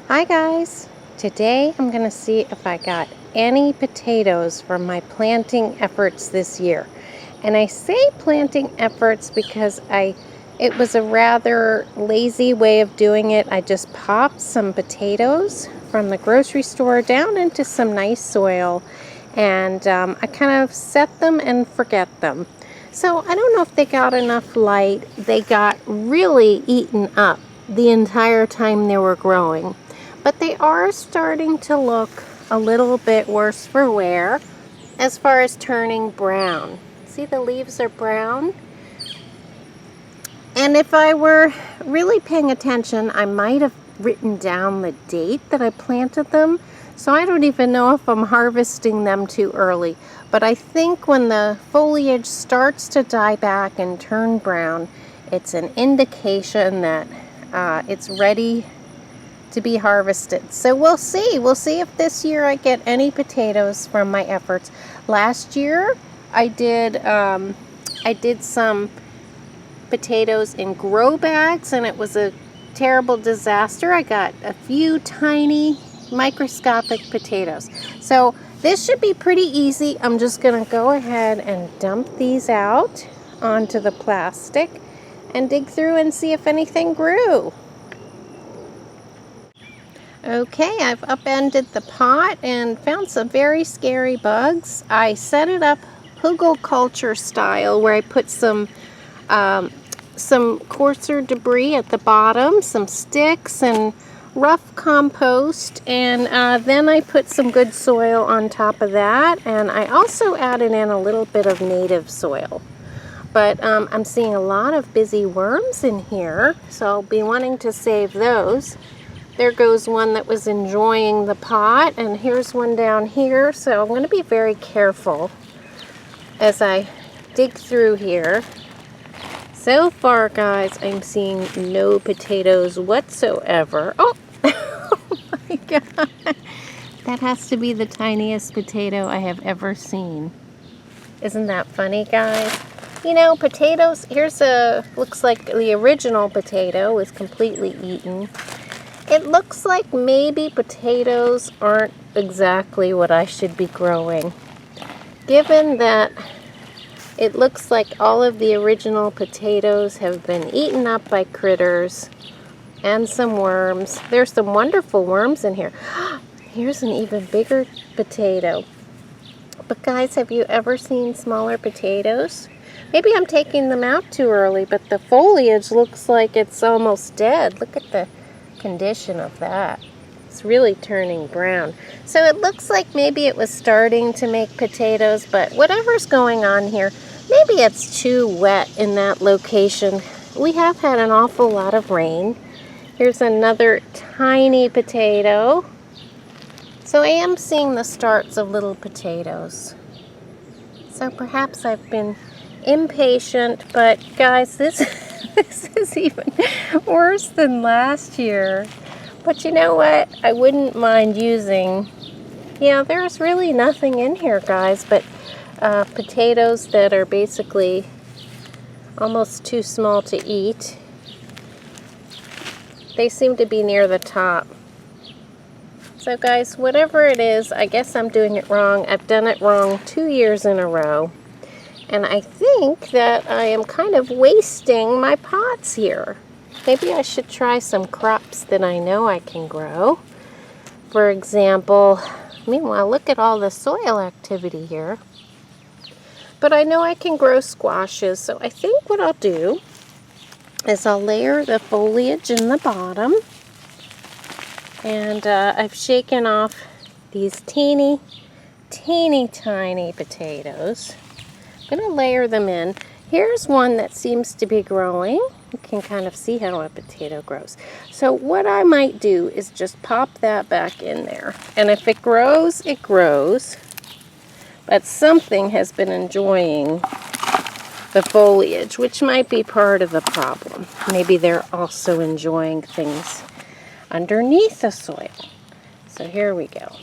Hi guys! Today I'm going to see if I got any potatoes from my planting efforts this year. And I say planting efforts because it was a rather lazy way of doing it. I just popped some potatoes from the grocery store down into some nice soil, and I kind of set them and forget them. So I don't know if they got enough light. They got really eaten up the entire time they were growing. But they are starting to look a little bit worse for wear as far as turning brown. See, the leaves are brown. And if I were really paying attention, I might have written down the date that I planted them. So I don't even know if I'm harvesting them too early. But I think when the foliage starts to die back and turn brown, it's an indication that it's ready to be harvested. So we'll see. We'll see if this year I get any potatoes from my efforts. Last year I did some potatoes in grow bags, and it was a terrible disaster. I got a few tiny microscopic potatoes. So this should be pretty easy. I'm just going to go ahead and dump these out onto the plastic and dig through and see if anything grew. Okay, I've upended the pot and found some very scary bugs. I set it up hugelkultur style, where I put some coarser debris at the bottom, some sticks and rough compost, and then I put some good soil on top of that, and I also added in a little bit of native soil. But I'm seeing a lot of busy worms in here, so I'll be wanting to save those. There goes one that was enjoying the pot, and here's one down here. So I'm going to be very careful as I dig through here. So far, guys, I'm seeing no potatoes whatsoever. Oh, oh my God. That has to be the tiniest potato I have ever seen. Isn't that funny, guys? You know, potatoes, looks like the original potato was completely eaten. It looks like maybe potatoes aren't exactly what I should be growing. Given that it looks like all of the original potatoes have been eaten up by critters and some worms. There's some wonderful worms in here. Here's an even bigger potato. But guys, have you ever seen smaller potatoes? Maybe I'm taking them out too early, but the foliage looks like it's almost dead. Look at the condition of that. It's really turning brown. So it looks like maybe it was starting to make potatoes, but whatever's going on here, maybe it's too wet in that location. We have had an awful lot of rain. Here's another tiny potato. So I am seeing the starts of little potatoes. So perhaps I've been impatient, but guys, this is even worse than last year. But you know what? I wouldn't mind using, there's really nothing in here, guys, but potatoes that are basically almost too small to eat. They seem to be near the top. So guys, whatever it is, I guess I'm doing it wrong. I've done it wrong 2 years in a row. And I think that I am kind of wasting my pots here. Maybe I should try some crops that I know I can grow. For example, meanwhile, look at all the soil activity here. But I know I can grow squashes, so I think what I'll do is I'll layer the foliage in the bottom. And I've shaken off these teeny tiny potatoes. I'm going to layer them in. Here's one that seems to be growing. You can kind of see how a potato grows. So what I might do is just pop that back in there. And if it grows, it grows. But something has been enjoying the foliage, which might be part of the problem. Maybe they're also enjoying things underneath the soil. So here we go.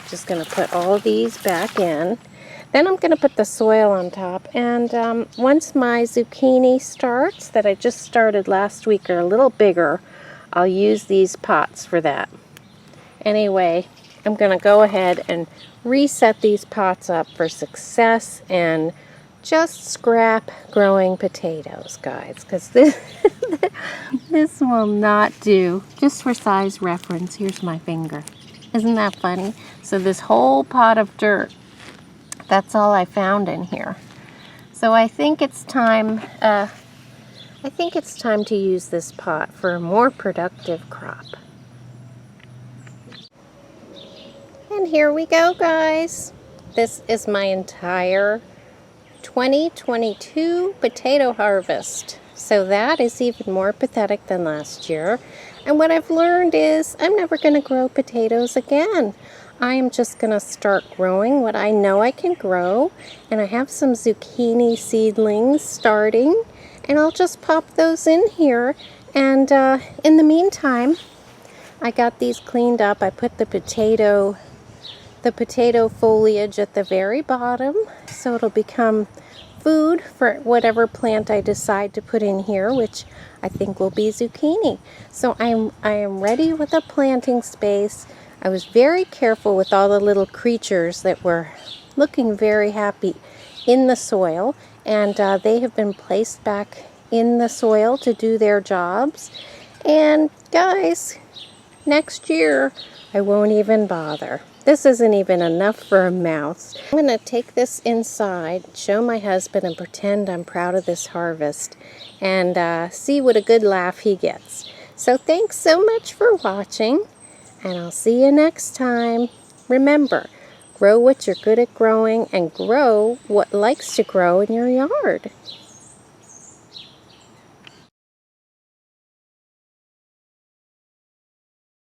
Just going to put all these back in. Then I'm going to put the soil on top, and once my zucchini starts, that I just started last week, are a little bigger, I'll use these pots for that. Anyway, I'm going to go ahead and reset these pots up for success and just scrap growing potatoes, guys, because this, this will not do. Just for size reference, here's my finger. Isn't that funny? So this whole pot of dirt, that's all I found in here. So I think it's time to use this pot for a more productive crop. And here we go, guys. This is my entire 2022 potato harvest. So that is even more pathetic than last year. And what I've learned is I'm never going to grow potatoes again. I am just going to start growing what I know I can grow. And I have some zucchini seedlings starting. And I'll just pop those in here. And in the meantime, I got these cleaned up. I put the potato foliage at the very bottom, so it'll become food for whatever plant I decide to put in here, which I think will be zucchini. So I am ready with a planting space. I was very careful with all the little creatures that were looking very happy in the soil, and they have been placed back in the soil to do their jobs. And guys, next year I won't even bother. This isn't even enough for a mouse. I'm going to take this inside, show my husband, and pretend I'm proud of this harvest, and see what a good laugh he gets. So thanks so much for watching, and I'll see you next time. Remember, grow what you're good at growing, and grow what likes to grow in your yard.